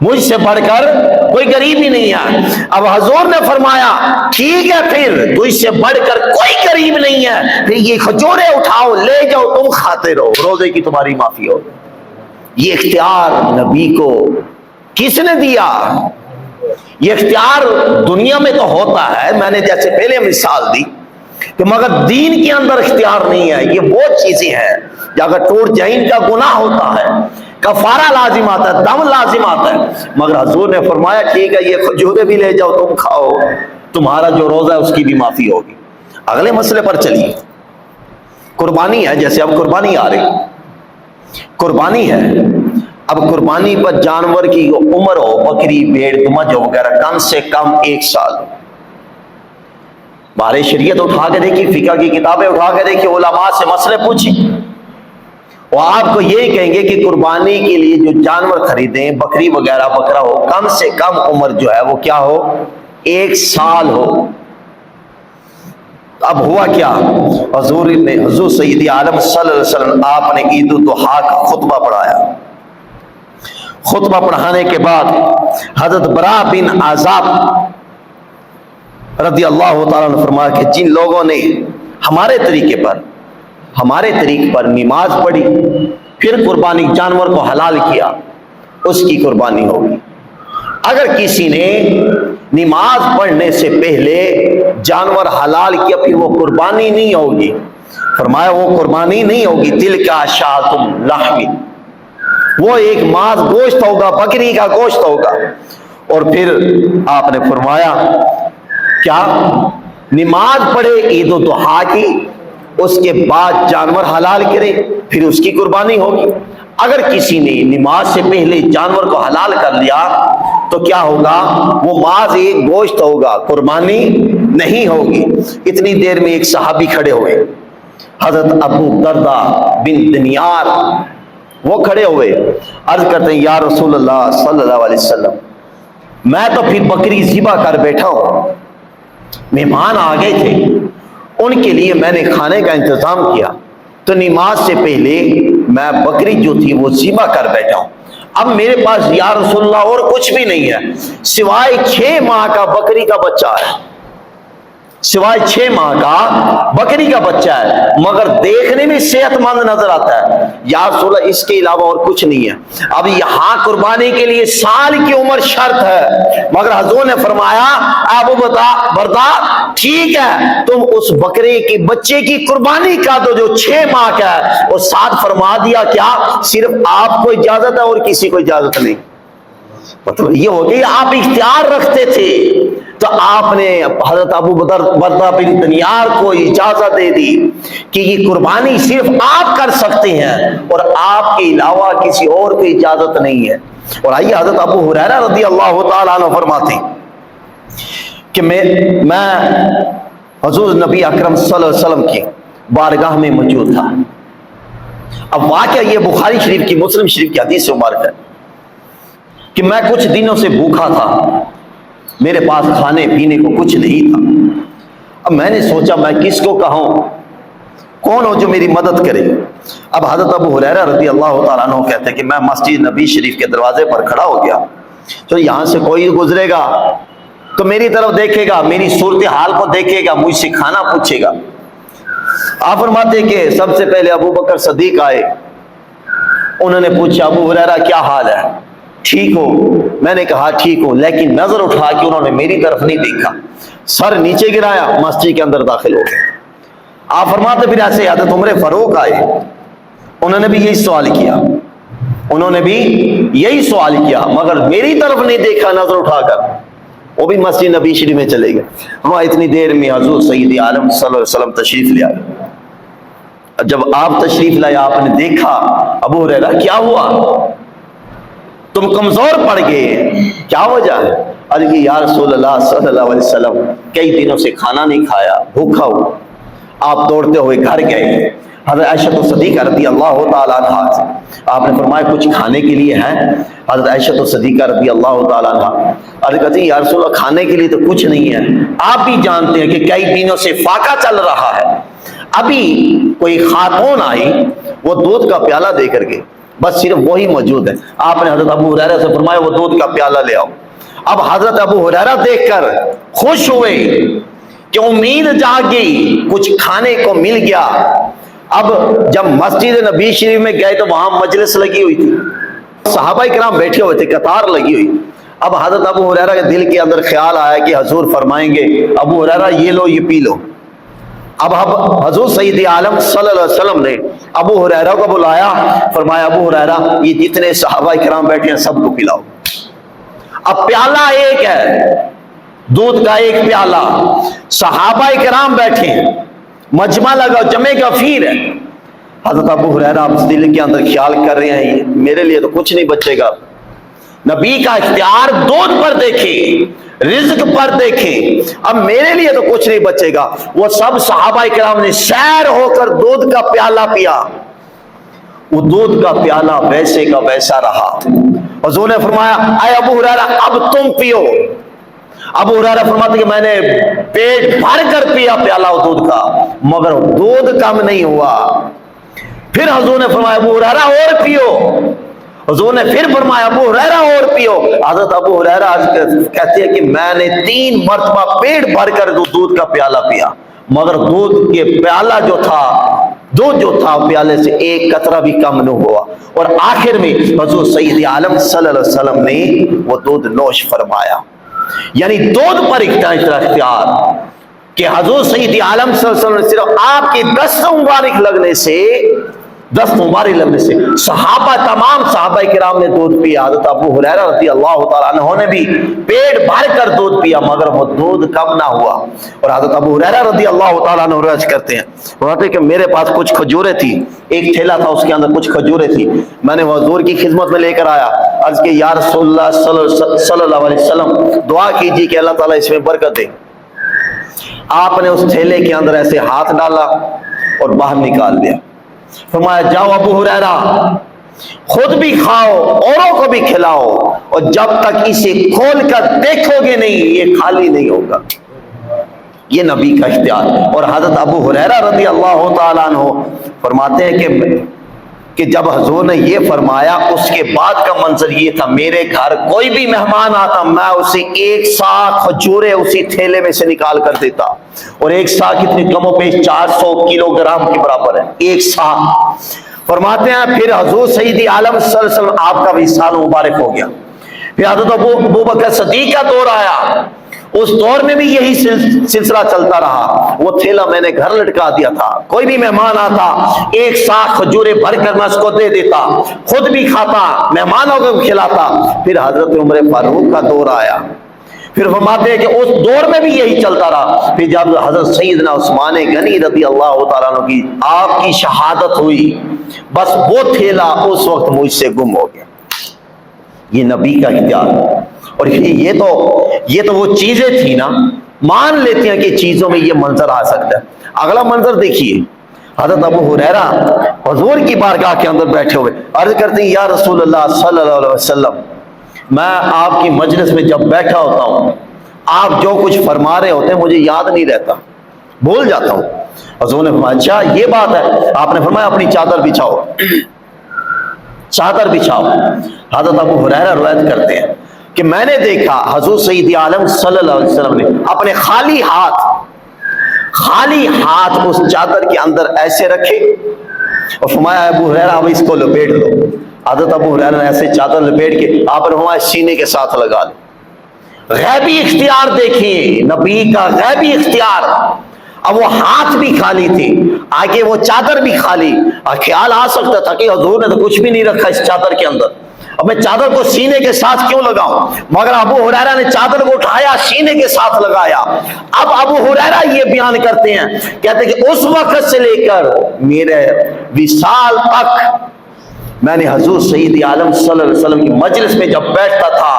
مجھ سے بڑھ کر کوئی غریب ہی نہیں ہے۔ اب حضور نے فرمایا ٹھیک ہے، پھر تجھ سے بڑھ کر کوئی غریب نہیں ہے، پھر یہ کھجورے اٹھاؤ، لے جاؤ، تم کھاتے رہو، روزے کی تمہاری معافی ہو۔ یہ اختیار نبی کو کس نے دیا؟ یہ اختیار دنیا میں تو ہوتا ہے، میں نے جیسے پہلے مثال دی کہ مگر دین کے اندر اختیار نہیں ہے۔ یہ وہ چیزیں ہیں جو اگر ٹوٹ جائیں ان کا گناہ ہوتا ہے، کفارہ لازم آتا ہے، دم لازم آتا ہے، مگر حضور نے فرمایا ٹھیک ہے، یہ کھجورے بھی لے جاؤ، تم کھاؤ، تمہارا جو روزہ ہے اس کی بھی معافی ہوگی۔ اگلے مسئلے پر چلیے، قربانی ہے، جیسے اب قربانی آ رہی، قربانی ہے، اب قربانی پر جانور کی عمر ہو، بکری، بھیڑ، مجھ وغیرہ، کم سے کم 1 سال۔ بارے شریعت اٹھا کے دیکھی، فقہ کی کتابیں اٹھا کے دیکھی، علماء سے مسئلے پوچھی، وہ آپ کو یہی کہیں گے کہ قربانی کے لیے جو جانور خریدیں، بکری وغیرہ، بکرا ہو، کم سے کم عمر جو ہے وہ کیا ہو؟ 1 سال ہو۔ اب ہوا کیا، حضور سید عالم صلی اللہ علیہ وسلم آپ نے عید الاضحیٰ کا خطبہ پڑھایا. خطبہ پڑھانے کے بعد حضرت براء بن عازب رضی اللہ تعالیٰ نے فرمایا کہ جن لوگوں نے ہمارے طریقے پر نماز پڑھی پھر قربانی جانور کو حلال کیا، اس کی قربانی ہوگی. اگر کسی نے نماز پڑھنے سے پہلے جانور حلال کیا پھر وہ قربانی نہیں ہوگی. فرمایا وہ قربانی نہیں ہوگی. تلک شاۃ اللحم، وہ ایک ماز گوشت ہوگا، بکری کا گوشت ہوگا. اور پھر آپ نے فرمایا کیا، نماز پڑھے عید الاضحیٰ کی، اس کے بعد جانور حلال کرے پھر اس کی قربانی ہوگی. اگر کسی نے نماز سے پہلے جانور کو حلال کر لیا تو کیا ہوگا، وہ ماز ایک گوشت ہوگا، قربانی نہیں ہوگی. اتنی دیر میں ایک صحابی کھڑے ہوئے، حضرت ابو درداء بن دنیار، وہ کھڑے ہوئے عرض کرتے ہیں یا رسول اللہ صلی اللہ علیہ وسلم، میں تو پھر بکری ذبح کر بیٹھا ہوں، مہمان آ گئے تھے، ان کے لیے میں نے کھانے کا انتظام کیا، تو نماز سے پہلے میں بکری جو تھی وہ ذبح کر بیٹھا ہوں. اب میرے پاس یا رسول اللہ اور کچھ بھی نہیں ہے سوائے 6 ماہ کا بکری کا بچہ ہے، سوائے 6 ماہ کا بکری کا بچہ ہے، مگر دیکھنے میں صحت مند نظر آتا ہے. یا رسول اللہ اس کے علاوہ اور کچھ نہیں ہے. اب یہاں قربانی کے لیے سال کی عمر شرط ہے، مگر حضور نے فرمایا ابو بردا ٹھیک ہے تم اس بکرے کے بچے کی قربانی کا دو جو 6 ماہ کا ہے. اور ساتھ فرما دیا کیا، صرف آپ کو اجازت ہے اور کسی کو اجازت نہیں. مطلب یہ ہو گیا آپ اختیار رکھتے تھے تو آپ نے حضرت ابو بردہ بن دنیار کو اجازت دے دی کہ یہ قربانی صرف آپ کر سکتے ہیں اور آپ کے علاوہ کسی اور کو اجازت نہیں ہے. اور آئیے حضرت ابو ہریرہ رضی اللہ تعالیٰ عنہ فرماتے کہ میں حضور نبی اکرم صلی اللہ علیہ وسلم کی بارگاہ میں موجود تھا. اب واقعہ یہ بخاری شریف کی مسلم شریف کی حدیث سے مبارک ہے کہ میں کچھ دنوں سے بھوکا تھا، میرے پاس کھانے پینے کو کچھ نہیں تھا. اب میں نے سوچا میں کس کو کہوں، کون ہو جو میری مدد کرے. اب حضرت ابو ہریرہ رضی اللہ تعالیٰ عنہ کہتے ہیں کہ میں مسجد نبی شریف کے دروازے پر کھڑا ہو گیا، تو یہاں سے کوئی گزرے گا تو میری طرف دیکھے گا، میری صورتحال کو دیکھے گا، مجھ سے کھانا پوچھے گا. آپ فرماتے کہ سب سے پہلے ابو بکر صدیق آئے، انہوں نے پوچھا ابو ہریرہ کیا حال ہے، ٹھیک ہو؟ میں نے کہا ٹھیک ہو، لیکن نظر اٹھا کے انہوں نے میری طرف نہیں دیکھا، سر نیچے گرایا، مسجد کے اندر داخل ہو گئے. آپ فرماتے پھر ایسے حضرت عمر فاروق آئے، انہوں نے بھی یہی سوال کیا، مگر میری طرف نہیں دیکھا نظر اٹھا کر، وہ بھی مسجد نبی شریف میں چلے گئے. ہاں اتنی دیر میں حضور سید عالم صلی اللہ علیہ وسلم تشریف لے آئے. جب آپ تشریف لائے آپ نے دیکھا ابو ہریرہ کیا ہوا، تم کمزور پڑ گئے، کیا وجہ ہے؟ عرض کی یا رسول اللہ صلی اللہ علیہ وسلم کئی دنوں سے کھانا نہیں کھایا، بھوکا ہوں. آپ دوڑتے ہوئے گھر گئے، حضرت عائشہ صدیقہ رضی اللہ تعالیٰ عنہ آپ نے فرمایا کچھ کھانے کے لیے ہیں؟ حضرت عائشہ صدیقہ رضی اللہ تعالیٰ عنہ عرض کرتی ہیں یا رسول اللہ کھانے کے لیے تو کچھ نہیں ہے، آپ بھی جانتے ہیں کہ کئی دنوں سے فاقہ چل رہا ہے. ابھی کوئی خاتون آئی، وہ دودھ کا پیالہ دے کر کے بس صرف وہی موجود ہے. آپ نے حضرت ابو ہریرہ سے فرمایا وہ دودھ کا پیالہ لے آؤ. اب حضرت ابو ہریرہ دیکھ کر خوش ہوئے کہ امید جاگ گئی، کچھ کھانے کو مل گیا. اب جب مسجد نبی شریف میں گئے تو وہاں مجلس لگی ہوئی تھی، صحابہ کرام بیٹھے ہوئے تھے، قطار لگی ہوئی. اب حضرت ابو ہریرہ کے دل کے اندر خیال آیا کہ حضور فرمائیں گے ابو ہریرہ یہ لو یہ پی لو. اب حضور سید عالم صلی اللہ علیہ وسلم نے ابو ہریرہ کو بلایا، فرمایا ابو ہریرہ یہ جتنے صحابہ کرام بیٹھے ہیں سب کو پلاؤ. اب پیالہ ایک ہے، دودھ کا ایک پیالہ، صحابہ کرام بیٹھے ہیں، مجمع لگا، جمع غفیر ہے. حضرت ابو ہریرہ اب دل کے اندر خیال کر رہے ہیں میرے لیے تو کچھ نہیں بچے گا. نبی کا اختیار دودھ پر دیکھیں، رزق پر دیکھیں، اب میرے لیے تو کچھ نہیں بچے گا. وہ سب صحابہ کرام نے سیر ہو کر دودھ کا پیالہ پیا. وہ دودھ کا پیالہ ویسے کا ویسا رہا. حضور نے فرمایا اے ابو ہریرہ اب تم پیو. ابو ہریرہ فرماتے کہ میں نے پیٹ بھر کر پیا پیالہ دودھ کا مگر دودھ کم نہیں ہوا. پھر حضور نے فرمایا ابو ہریرہ اور پیو. حضور نے پھر فرمایا ابو ہریرہ اور پیو. حضرت ابو ہریرہ کہتے ہیں کہ میں نے 3 مرتبہ پیٹ بھر کر دودھ کا پیالہ پیا مگر دودھ کے پیالہ جو تھا دودھ جو تھا پیالے سے ایک قطرہ بھی کم نہ ہوا. اور آخر میں حضور سید عالم صلی اللہ علیہ وسلم نے وہ دودھ نوش فرمایا. یعنی دودھ پر اختیار کہ حضور سید عالم صلی اللہ علیہ وسلم نے صرف آپ کی دست مبارک لگنے سے صحابہ تمام صحابہ کرام نے دودھ پیا. حضرت ابو ہریرہ رضی اللہ تعالیٰ عنہ نے بھی پیٹ بھر کر دودھ پیا مگر وہ دودھ کم نہ ہوا. اور حضرت ابو ہریرہ رضی اللہ تعالیٰ عنہ روایت کرتے ہیں کہ میرے پاس کچھ کھجوریں تھی, ایک تھیلا تھا اس کے اندر کچھ کھجوریں تھی, میں نے حضور کی خدمت میں لے کر آیا. عرض کہ یا رسول اللہ صلی اللہ علیہ وسلم دعا کیجیے کہ اللہ تعالیٰ اس میں برکت دے. آپ نے اس تھیلے کے اندر ایسے ہاتھ ڈالا اور باہر نکال دیا. فرمایا جاؤ ابو ہریرہ خود بھی کھاؤ اوروں کو بھی کھلاؤ اور جب تک اسے کھول کر دیکھو گے نہیں یہ خالی نہیں ہوگا. یہ نبی کا اختیار. اور حضرت ابو ہریرہ رضی اللہ تعالیٰ عنہ فرماتے ہیں کہ جب حضور نے یہ فرمایا اس کے بعد کا منظر یہ تھا, میرے گھر کوئی بھی مہمان آتا میں اسے 1 سا کھجوریں اسی تھیلے میں سے نکال کر دیتا. اور 1 سا کتنی کم و بیش 400 کلو گرام کے برابر ہے 1 سا. فرماتے ہیں پھر حضور سید عالم صلی اللہ علیہ وسلم آپ کا وصال مبارک ہو گیا. پھر حضرت ابو بکر صدیق کا دور آیا, اس دور میں بھی یہی سلسلہ چلتا رہا. وہ تھیلا میں نے گھر لٹکا دیا تھا, کوئی بھی مہمان آتا 1 سا کھجوریں بھر کر میں اس کو دے دیتا, خود بھی کھاتا مہمانوں کو کھلاتا. پھر حضرت عمر فاروق کا دور آیا, پھر فرماتے ہیں کہ اس دور میں بھی یہی چلتا رہا. پھر جب حضرت سیدنا عثمان غنی رضی اللہ تعالیٰ عنہ کی آپ کی شہادت ہوئی بس وہ تھیلا اس وقت مجھ سے گم ہو گیا. یہ نبی کا اختیار. اور یہ تو وہ چیزیں تھی نا, مان لیتے ہیں کہ چیزوں میں یہ منظر آ سکتا ہے. اگلا منظر دیکھیے, حضرت ابو ہریرہ حضور کی بارگاہ کے اندر بیٹھے ہوئے عرض کرتے ہیں یا رسول اللہ صلی اللہ علیہ وسلم میں آپ کی مجلس میں جب بیٹھا ہوتا ہوں آپ جو کچھ فرما رہے ہوتے ہیں مجھے یاد نہیں رہتا, بھول جاتا ہوں. حضور نے فرمایا اچھا یہ بات ہے. آپ نے فرمایا اپنی چادر بچھاؤ, چادر بچھاؤ. حضرت ابو ہریرہ روایت کرتے ہیں کہ میں نے دیکھا حضور سید عالم صلی اللہ علیہ وسلم نے اپنے خالی ہاتھ اس چادر کے اندر ایسے رکھے اور فرمایا ابو ہریرہ اب اس کو لپیٹ دو. حضرت ابو ہریرہ نے ایسے چادر لپیٹ کے آپ نے فرمایا سینے کے ساتھ لگا دو. غیبی اختیار دیکھیے, نبی کا غیبی اختیار. اب وہ ہاتھ بھی خالی تھے, آگے وہ چادر بھی خالی. خیال آ سکتا تھا کہ حضور نے تو کچھ بھی نہیں رکھا اس چادر کے اندر, اب میں چادر کو سینے کے ساتھ کیوں لگاؤں, مگر ابو ہریرہ نے چادر کو اٹھایا سینے کے ساتھ لگایا. اب ابو ہریرہ یہ بیان کرتے ہیں, کہتے ہیں کہ اس وقت سے لے کر میرے وصال تک میں نے حضور سید عالم صلی اللہ علیہ وسلم کی مجلس میں جب بیٹھتا تھا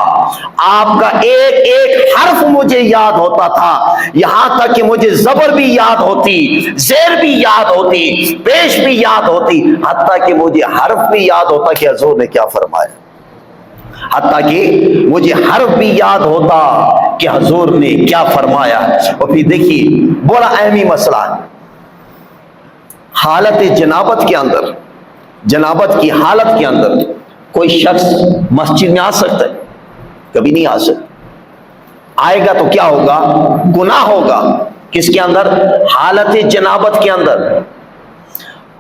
آپ کا ایک ایک حرف مجھے یاد ہوتا تھا, یہاں تک کہ مجھے زبر بھی یاد ہوتی, زیر بھی یاد ہوتی, پیش بھی یاد ہوتی, حتیٰ کہ مجھے حرف بھی یاد ہوتا کہ حضور نے کیا فرمایا, حتیٰ کہ مجھے حرف بھی یاد ہوتا کہ حضور نے کیا فرمایا. اور پھر دیکھیے بڑا اہمی مسئلہ ہے, حالت جنابت کے اندر, جنابت کی حالت کے اندر کوئی شخص مسجد میں آ سکتا ہے؟ کبھی نہیں آ سکتا. آئے گا تو کیا ہوگا, گناہ ہوگا. کس کے اندر؟ حالت جنابت کے اندر.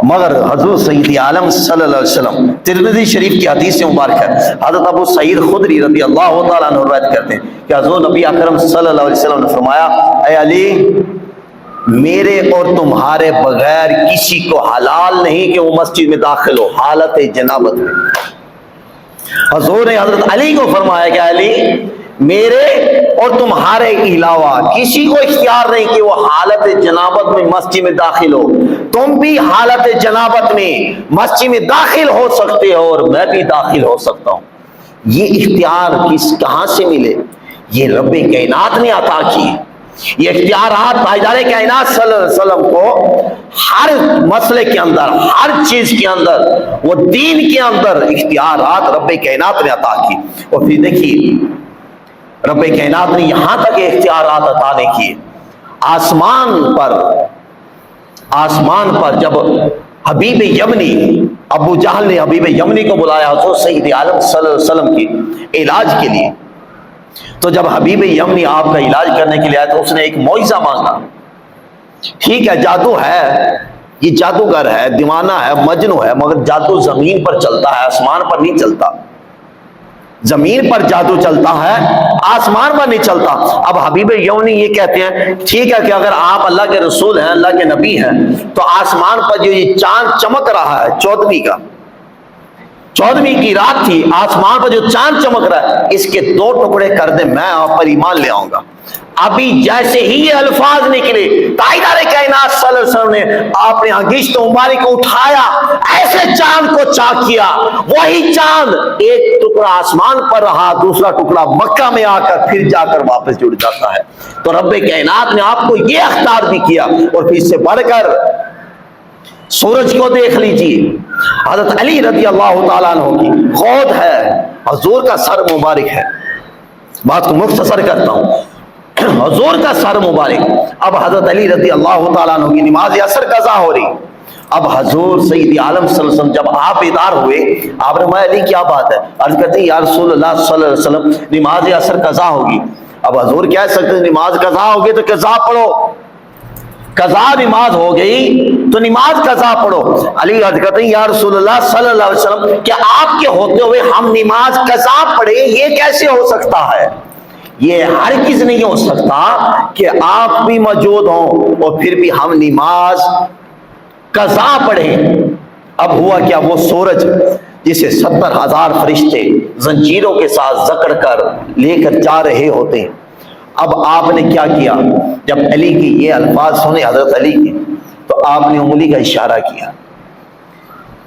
مگر حضور سید عالم صلی اللہ علیہ وسلم, ترمذی شریف کی حدیث مبارک ہے, حضرت ابو سعید خدری رضی اللہ تعالیٰ عنہ روایت کرتے ہیں کہ حضور نبی اکرم صلی اللہ علیہ وسلم نے فرمایا اے علی میرے اور تمہارے بغیر کسی کو حلال نہیں کہ وہ مسجد میں داخل ہو حالت جنابت میں. حضور نے حضرت علی کو فرمایا کہ علی میرے اور تمہارے علاوہ کسی کو اختیار نہیں کہ وہ حالت جنابت میں مسجد میں داخل ہو. تم بھی حالت جنابت میں مسجد میں داخل ہو سکتے ہو اور میں بھی داخل ہو سکتا ہوں. یہ اختیار کہاں سے ملے؟ یہ رب کائنات نے عطا کی. یہ اختیارات تاجدار کائنات صلی اللہ علیہ وسلم کو ہر مسئلے کے اندر, ہر چیز کے اندر, وہ دین کے اندر اختیارات رب کائنات نے عطا کی. اور پھر دیکھیے رب کائنات نے یہاں تک اختیارات عطا نہیں کیے. آسمان پر جب حبیب یمنی، ابو جہل نے حبیب یمنی کو بلایا حضور سید عالم صلی اللہ علیہ وسلم کے علاج کے لیے، تو جب حبیب یمنی آپ کا علاج کرنے کے لیے آیا تو اس نے ایک معجزہ مانگا. ٹھیک ہے، جادو ہے، یہ جادوگر ہے، دیوانہ ہے، مجنو ہے، مگر جادو زمین پر چلتا ہے، آسمان پر نہیں چلتا. زمین پر جادو چلتا ہے، آسمان پر نہیں چلتا. اب حبیب یمنی یہ کہتے ہیں ٹھیک ہے کہ اگر آپ اللہ کے رسول ہیں، اللہ کے نبی ہیں، تو آسمان پر جو یہ چاند چمک رہا ہے 14ویں کی رات تھی، آسمان پر جو چاند چمک رہا ہے اس کے 2 ٹکڑے کر دیں، میں آپ پر ایمان لے آؤں گا. ابھی جیسے ہی یہ الفاظ نکلے، تاجدار کائنات صلی اللہ علیہ وسلم نے اپنے انگشت مبارک کو اٹھایا، ایسے چاند کو چاک کیا، وہی چاند ایک ٹکڑا آسمان پر رہا، دوسرا ٹکڑا مکہ میں آ کر پھر جا کر واپس جڑ جاتا ہے. تو رب کائنات نے آپ کو یہ اختیار بھی کیا. اور پھر اس سے بڑھ کر سورج کو دیکھ لیجیے، حضرت علی رضی اللہ تعالیٰ عنہ کی گود ہے، حضور کا سر مبارک ہے. بات کو مختصر کرتا ہوں، حضور کا سر مبارک. اب حضرت علی رضی اللہ تعالیٰ عنہ کی نماز عصر قضا ہو رہی. اب حضور سید عالم صلی اللہ علیہ وسلم جب آپ بیدار ہوئے، آپ نے فرمایا علی کیا بات ہے؟ عرض کرتے ہیں یا رسول اللہ صلی اللہ علیہ وسلم نماز عصر قضا ہوگی. اب حضور کہہ سکتے ہیں نماز قضا ہوگی تو قضا پڑھو، قضا نماز ہو گئی تو نماز قضا پڑھو. علی عرض کرتے ہیں یا رسول اللہ صلی اللہ علیہ وسلم کہ آپ کے ہوتے ہوئے ہم نماز قضا پڑھیں، یہ کیسے ہو سکتا ہے؟ یہ ہرگز نہیں ہو سکتا کہ آپ بھی موجود ہوں اور پھر بھی ہم نماز قضا پڑھیں. اب ہوا کیا، وہ سورج جسے 70,000 فرشتے زنجیروں کے ساتھ جکڑ کر لے کر جا رہے ہوتے ہیں. اب آپ نے کیا کیا، جب علی کی یہ الفاظ سنے حضرت علی کے، تو آپ نے انگلی کا اشارہ کیا.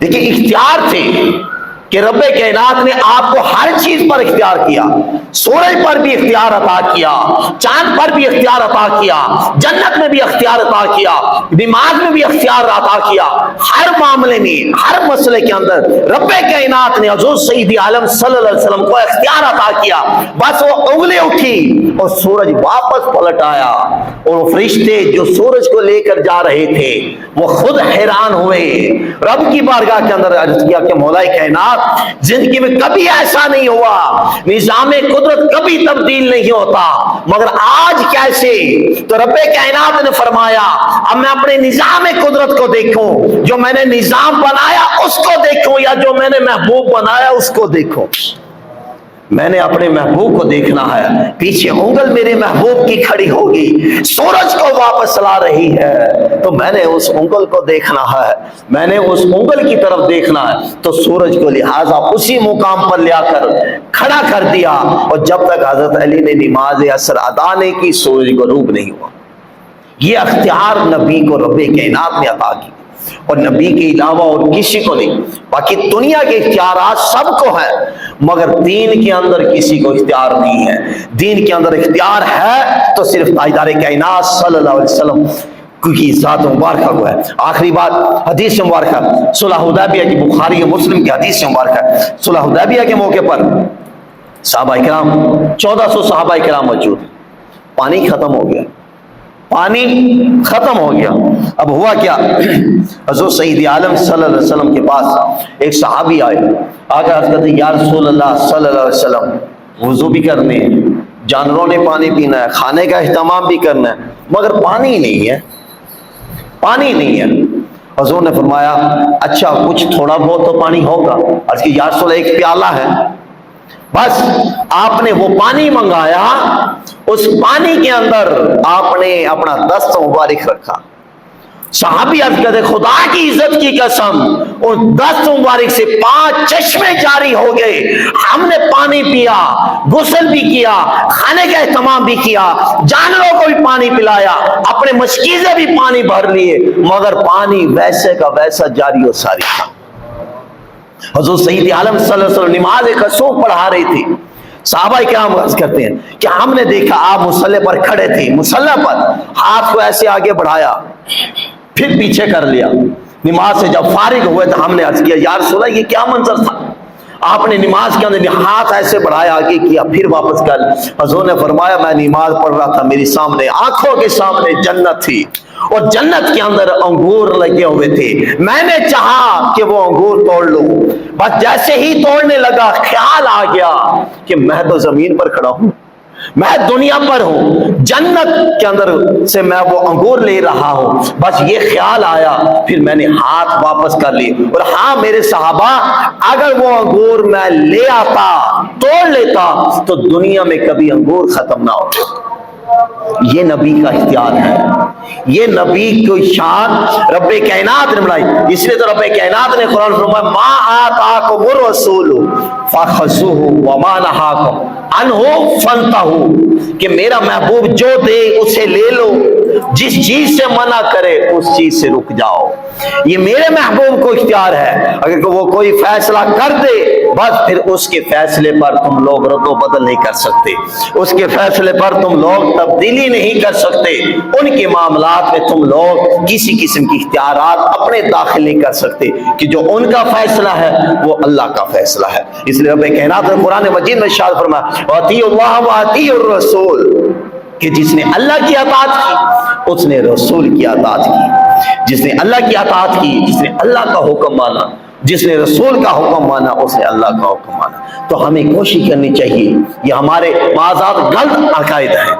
دیکھیں اختیار تھے کہ رب کائنات نے آپ کو ہر چیز پر اختیار کیا. سورج پر بھی اختیار عطا کیا، چاند پر بھی اختیار عطا کیا، جنت میں بھی اختیار عطا کیا، نماز میں بھی اختیار عطا کیا. ہر معاملے میں، ہر مسئلے کے اندر رب کائنات نے حضور سید عالم صلی اللہ علیہ وسلم کو اختیار عطا کیا. بس وہ انگلی اٹھی اور سورج واپس پلٹ آیا، اور فرشتے جو سورج کو لے کر جا رہے تھے وہ خود حیران ہوئے، رب کی بارگاہ کے اندر عرض کیا کہ مولا کائنات زندگی میں کبھی ایسا نہیں ہوا، نظام قدرت کبھی تبدیل نہیں ہوتا، مگر آج کیسے؟ تو رب کائنات نے فرمایا اب میں اپنے نظام قدرت کو دیکھوں، جو میں نے نظام بنایا اس کو دیکھوں، یا جو میں نے محبوب بنایا اس کو دیکھوں. میں نے اپنے محبوب کو دیکھنا ہے. پیچھے انگل میرے محبوب کی کھڑی ہوگی، سورج کو واپس لا رہی ہے، تو میں نے اس انگل کو دیکھنا ہے، میں نے اس انگل کی طرف دیکھنا ہے. تو سورج کو لہٰذا اسی مقام پر لے آ کر کھڑا کر دیا، اور جب تک حضرت علی نے نماز عصر ادا نہیں کی سورج کو غروب نہیں ہوا. یہ اختیار نبی کو رب کائنات نے عطا کی، اور نبی کے علاوہ اور کسی کو نہیں. باقی دنیا کے اختیارات سب کو ہیں، مگر دین کے اندر کسی کو اختیار نہیں ہے. دین کے اندر اختیار ہے تو صرف تاجدار کائنات صلی اللہ علیہ وسلم کی ذات مبارکہ کو ہے. آخری بات حدیث مبارکہ صلح حدیبیہ کی، بخاری و مسلم کی حدیث مبارکہ. صلح حدیبیہ کے موقع پر صحابہ کرام 1400 صحابہ کرام موجود، پانی ختم ہو گیا، پانی ختم ہو گیا. اب ہوا کیا، حضور سید عالم صلی اللہ علیہ وسلم کے پاس ایک صحابی آئے، آ کر عرض کرتے یا رسول اللہ صلی اللہ علیہ وسلم وضو بھی کرنے ہیں، جانوروں نے پانی پینا ہے، کھانے کا اہتمام بھی کرنا ہے، مگر پانی نہیں ہے، پانی نہیں ہے. حضور نے فرمایا اچھا کچھ تھوڑا بہت تو پانی ہوگا. عرض کی یا رسول اللہ ایک پیالہ ہے. بس آپ نے وہ پانی منگایا، اس پانی کے اندر آپ نے اپنا دست مبارک رکھا. صحابی عرض کرتے خدا کی عزت کی قسم اور دست مبارک سے 5 چشمے جاری ہو گئے. ہم نے پانی پیا، غسل بھی کیا، کھانے کا اہتمام بھی کیا، جانوروں کو بھی پانی پلایا، اپنے مشکیزیں بھی پانی بھر لیے، مگر پانی ویسے کا ویسا جاری و ساری تھا. حضور سید عالم صلی اللہ علیہ وسلم نماز کسوف پڑھا رہی تھی. صحابہ کرام عرض کرتے ہیں کہ ہم نے دیکھا آپ مصلی پر کھڑے تھے، مصلی پر ہاتھ کو ایسے آگے بڑھایا پھر پیچھے کر لیا. نماز سے جب فارغ ہوئے تو ہم نے عرض کیا یا رسول اللہ یہ کیا منظر تھا؟ آپ نے نماز کے اندر ہاتھ ایسے بڑھایا آگے کیا پھر واپس کر. حضور نے فرمایا میں نماز پڑھ رہا تھا، میری سامنے آنکھوں کے سامنے جنت تھی اور جنت کے اندر انگور لگے ہوئے تھے. میں نے چاہا کہ وہ انگور توڑ لوں، بس جیسے ہی توڑنے لگا خیال آ گیا کہ میں تو زمین پر کھڑا ہوں، میں دنیا پر ہوں، جنت کے اندر سے میں وہ انگور لے رہا ہوں. بس یہ خیال آیا، پھر میں نے ہاتھ واپس کر لی. اور ہاں میرے صحابہ، اگر وہ انگور میں لے آتا، توڑ لیتا، تو دنیا میں کبھی انگور ختم نہ ہوتے. یہ نبی کا اختیار ہے، یہ نبی کی شان رب کائنات نے بڑھائی. اس لیے تو رب کائنات نے قرآن فرمایا ما آتاکم الرسول فخذوہ وما نہاکم عنہ فانتہوا، کہ میرا محبوب جو دے اسے لے لو، جس چیز سے منع کرے اس چیز سے رک جاؤ. یہ میرے محبوب کو اختیار ہے. اگر وہ کوئی فیصلہ کر دے، بس پھر اس کے فیصلے پر تم لوگ رد و بدل نہیں کر سکتے، اس کے فیصلے پر تم لوگ تبدیلی نہیں کر سکتے، ان کے معاملات میں تم لوگ کسی قسم کی اختیارات اپنے داخل نہیں کر سکتے، کہ جو ان کا فیصلہ ہے وہ اللہ کا فیصلہ ہے. اس لیے رب کائنات نے قرآن مجید میں ارشاد فرمایا اطیعوا اللہ واطیعوا الرسول، کہ جس نے اللہ کی اطاعت کی اس نے رسول کی اطاعت کی، جس نے اللہ کی اطاعت کی، جس نے اللہ کا حکم مانا، جس نے رسول کا حکم مانا، اس نے اللہ کا حکم مانا. تو ہمیں کوشش کرنی چاہیے، یہ ہمارے معاذات غلط عقائد ہیں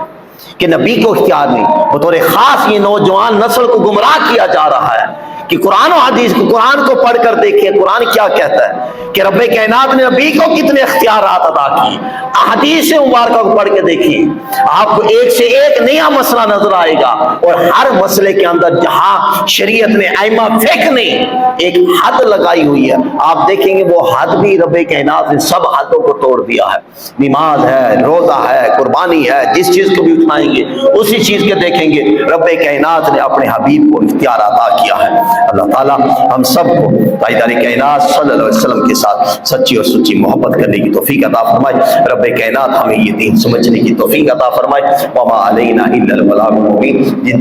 کہ نبی کو اختیار نہیں. بطور خاص یہ نوجوان نسل کو گمراہ کیا جا رہا ہے کہ قرآن و حدیث کو، قرآن کو پڑھ کر دیکھیں قرآن کیا کہتا ہے، کہ رب کائنات نے نبی کو کتنے اختیارات عطا کی. احادیث مبارکہ کو پڑھ کے دیکھیں، آپ کو ایک سے ایک نیا مسئلہ نظر آئے گا، اور ہر مسئلے کے اندر جہاں شریعت نے ائمہ فقہ نے ایک حد لگائی ہوئی ہے، آپ دیکھیں گے وہ حد بھی رب کائنات نے سب حدوں کو توڑ دیا ہے. نماز ہے، روزہ ہے، قربانی ہے، جس چیز کو بھی اٹھائیں گے اسی چیز کے دیکھیں گے رب کائنات نے اپنے حبیب کو اختیار عطا کیا ہے. اللہ تعالیٰ ہم سب کو تاجدار کائنات صلی اللہ علیہ وسلم کے ساتھ سچی اور سچی محبت کرنے کی توفیق عطا فرمائے. رب کائنات ہمیں یہ دین سمجھنے کی توفیق عطا فرمائے. وما علینا الا البلاغ المبین.